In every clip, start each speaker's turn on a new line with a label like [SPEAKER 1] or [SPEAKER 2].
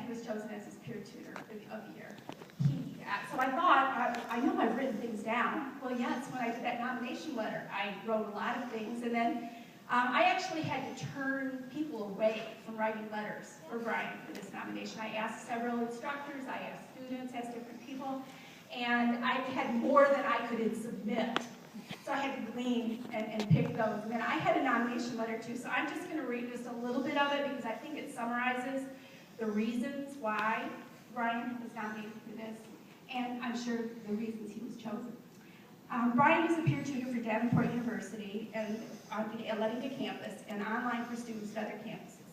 [SPEAKER 1] he was chosen as his peer tutor of the year. So I thought, I know I've written things down. Well, yes, when I did that nomination letter, I wrote a lot of things, and then I actually had to turn people away from writing letters for Brian for this nomination. I asked several instructors, I asked students, asked different people, and I had more than I could submit. So I had to glean and pick those. And then I had a nomination letter too, so I'm just going to read just a little bit of it because I think it summarizes the reasons why Brian was nominated for this, and I'm sure the reasons he was chosen. Brian is a peer tutor for Davenport University and on the Atlanta campus and online for students at other campuses.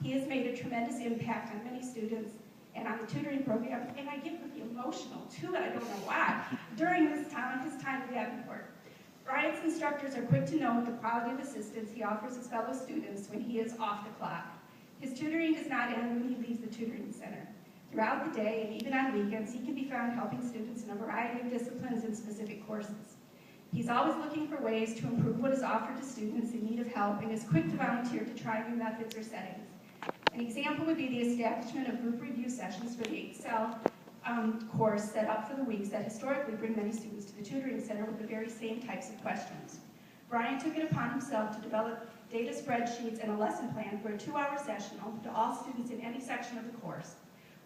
[SPEAKER 1] He has made a tremendous impact on many students and on the tutoring program, and I get really emotional too, and I don't know why, during his time at Davenport. Brian's instructors are quick to note the quality of assistance he offers his fellow students when he is off the clock. His tutoring does not end when he leaves the tutoring center. Throughout the day, and even on weekends, he can be found helping students in a variety of disciplines and specific courses. He's always looking for ways to improve what is offered to students in need of help and is quick to volunteer to try new methods or settings. An example would be the establishment of group review sessions for the Excel course set up for the weeks that historically bring many students to the tutoring center with the very same types of questions. Brian took it upon himself to develop data spreadsheets and a lesson plan for a 2-hour session open to all students in any section of the course.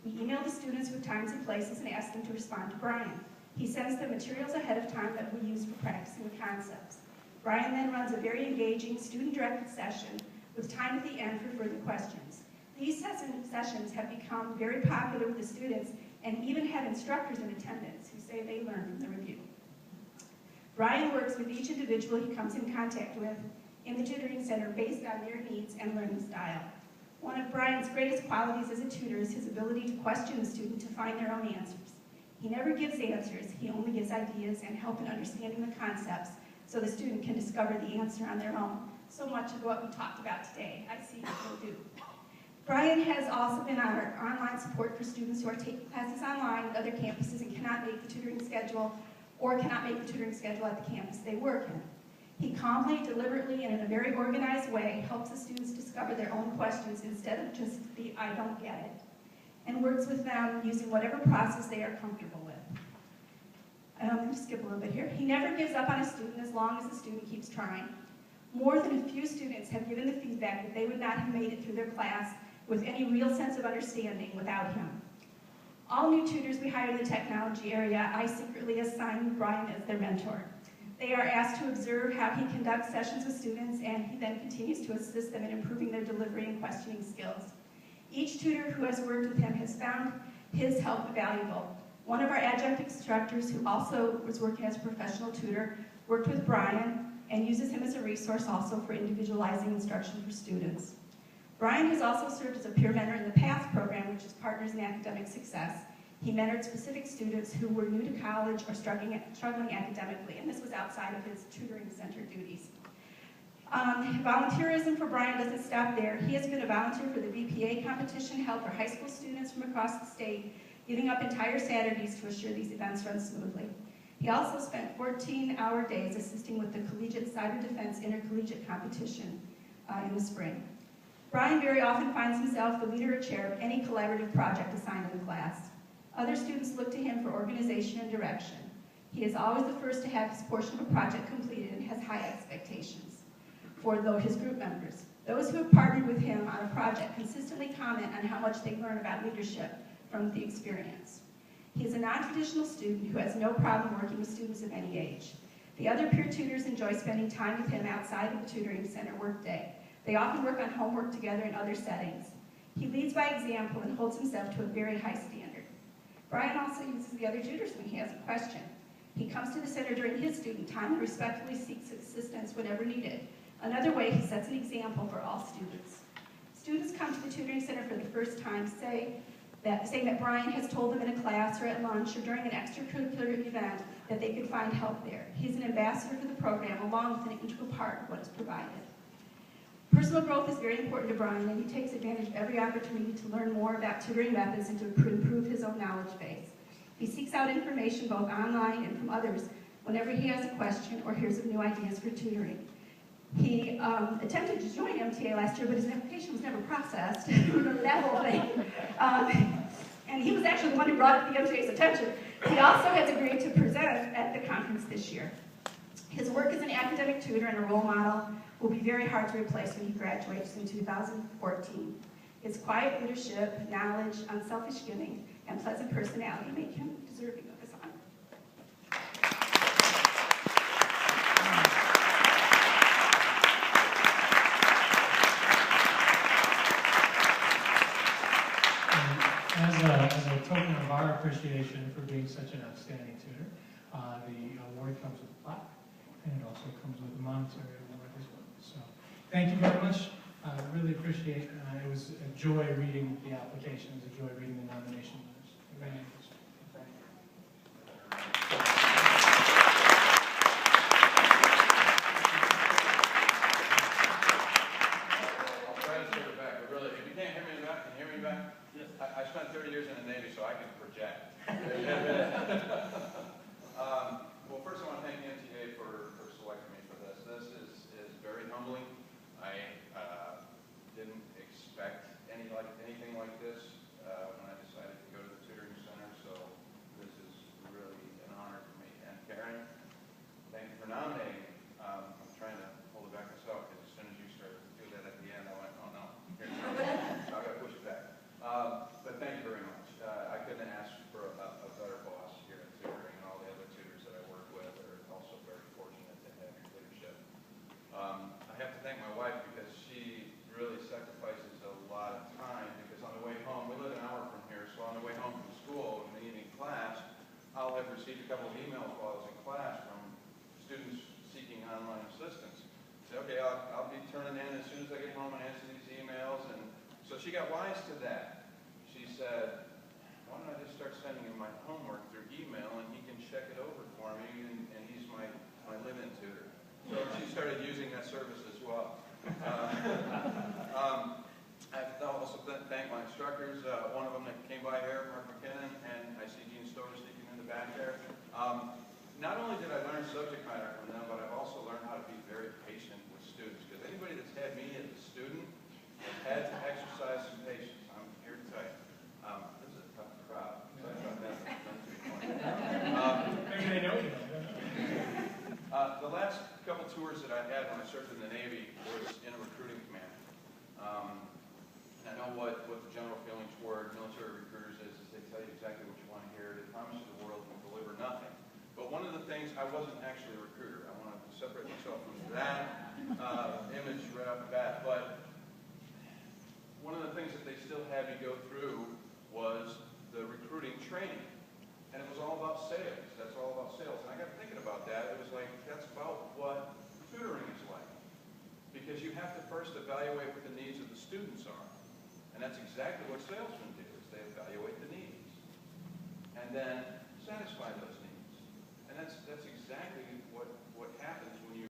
[SPEAKER 1] We email the students with times and places and ask them to respond to Brian. He sends them materials ahead of time that we use for practicing the concepts. Brian then runs a very engaging, student-directed session with time at the end for further questions. These sessions have become very popular with the students and even have instructors in attendance who say they learned from the review. Brian works with each individual he comes in contact with in the tutoring center based on their needs and learning style. One of Brian's greatest qualities as a tutor is his ability to question the student to find their own answers. He never gives answers, he only gives ideas and help in understanding the concepts so the student can discover the answer on their own. So much of what we talked about today, I see people do. Brian has also been our online support for students who are taking classes online at other campuses and cannot make the tutoring schedule or cannot make the tutoring schedule at the campus they work in. He calmly, deliberately, and in a very organized way helps the students discover their own questions instead of just the "I don't get it," and works with them using whatever process they are comfortable with. I'm going to skip a little bit here. He never gives up on a student as long as the student keeps trying. More than a few students have given the feedback that they would not have made it through their class with any real sense of understanding without him. All new tutors we hire in the technology area, I secretly assign Brian as their mentor. They are asked to observe how he conducts sessions with students, and he then continues to assist them in improving their delivery and questioning skills. Each tutor who has worked with him has found his help valuable. One of our adjunct instructors, who also was working as a professional tutor, worked with Brian and uses him as a resource also for individualizing instruction for students. Brian has also served as a peer mentor in the PATH program, which is Partners in Academic Success. He mentored specific students who were new to college or struggling academically, and this was outside of his tutoring center duties. Volunteerism for Brian doesn't stop there. He has been a volunteer for the BPA competition held for high school students from across the state, giving up entire Saturdays to assure these events run smoothly. He also spent 14-hour days assisting with the Collegiate Cyber Defense Intercollegiate Competition in the spring. Brian very often finds himself the leader or chair of any collaborative project assigned in the class. Other students look to him for organization and direction. He is always the first to have his portion of a project completed and has high expectations for his group members. Those who have partnered with him on a project consistently comment on how much they learn about leadership from the experience. He is a non-traditional student who has no problem working with students of any age. The other peer tutors enjoy spending time with him outside of the tutoring center workday. They often work on homework together in other settings. He leads by example and holds himself to a very high standard. Brian also uses the other tutors when he has a question. He comes to the center during his student time and respectfully seeks assistance whenever needed. Another way, he sets an example for all students. Students come to the tutoring center for the first time saying that Brian has told them in a class or at lunch or during an extracurricular event that they could find help there. He's an ambassador for the program along with an integral part of what is provided. Personal growth is very important to Brian, and he takes advantage of every opportunity to learn more about tutoring methods and to improve his own knowledge base. He seeks out information both online and from others whenever he has a question or hears of new ideas for tutoring. He attempted to join MTA last year, but his application was never processed. That whole thing. actually the one who brought it to the MTA's attention. He also has agreed to present at the conference this year. His work as an academic tutor and a role model will be very hard to replace when he graduates in 2014. His quiet leadership, knowledge, unselfish giving, and pleasant personality make him deserving of this honor.
[SPEAKER 2] As a token of our appreciation for being such an outstanding tutor, the award comes with a plaque, and it also comes with a monetary award as well. So thank you very much. I really appreciate it. It was a joy reading the application. It was a joy reading the nomination letters. Very interesting. Thank you.
[SPEAKER 3] I'll try to take it back, but really, if you can't hear me in the back, can you hear me back? Yes. I spent 30 years in the Navy, so I can project. Well, first I want to thank the MTA for selecting me for this. This is very humbling. I didn't expect anything like this when I decided to go to the tutoring center, so this is really an honor for me. And Karen, thank you for nominating. I'm trying to hold it back myself because as soon as you started to do that at the end, I went, oh no, so I got to push it back. But thank you very much. I couldn't ask for a better boss here at tutoring, and all the other tutors that I work with are also very fortunate to have your leadership. I have to thank my wife because she really sacrifices a lot of time, because on the way home, we live an hour from here, so on the way home from school in the evening class, I'll have received a couple of emails while I was in class from students seeking online assistance. Say, okay, I'll be turning in as soon as I get home and answer these emails. And so she got wise to that. She said, why don't I just start sending him my homework through email and he can check it over for me, and he's my live-in tutor. So she started using that service as well. I have to also thank my instructors. One of them that came by here, Mark McKinnon, and I see Gene Stover sneaking in the back there. Not only did I learn subject matter from them, but I've also learned how to be very patient with students. Because anybody that's had me as a student has had to exercise some patience. I'm here to tell you. This is a tough crowd. So I thought
[SPEAKER 2] Maybe they know you.
[SPEAKER 3] The last couple tours that I had when I served in the Navy was in a recruiting command. I know what the general feeling toward military recruiters is they tell you exactly what you want to hear. They promise you the world and deliver nothing. But one of the things, I wasn't actually a recruiter. I want to separate myself from that image right off the bat. But one of the things that they still had me go through was the recruiting training. And it was all about sales. That's all about sales. And I got thinking about that. It was like, that's about what tutoring is like. Because you have to first evaluate what the needs of the students are. And that's exactly what salesmen do, is they evaluate the needs. And then satisfy those needs. And that's exactly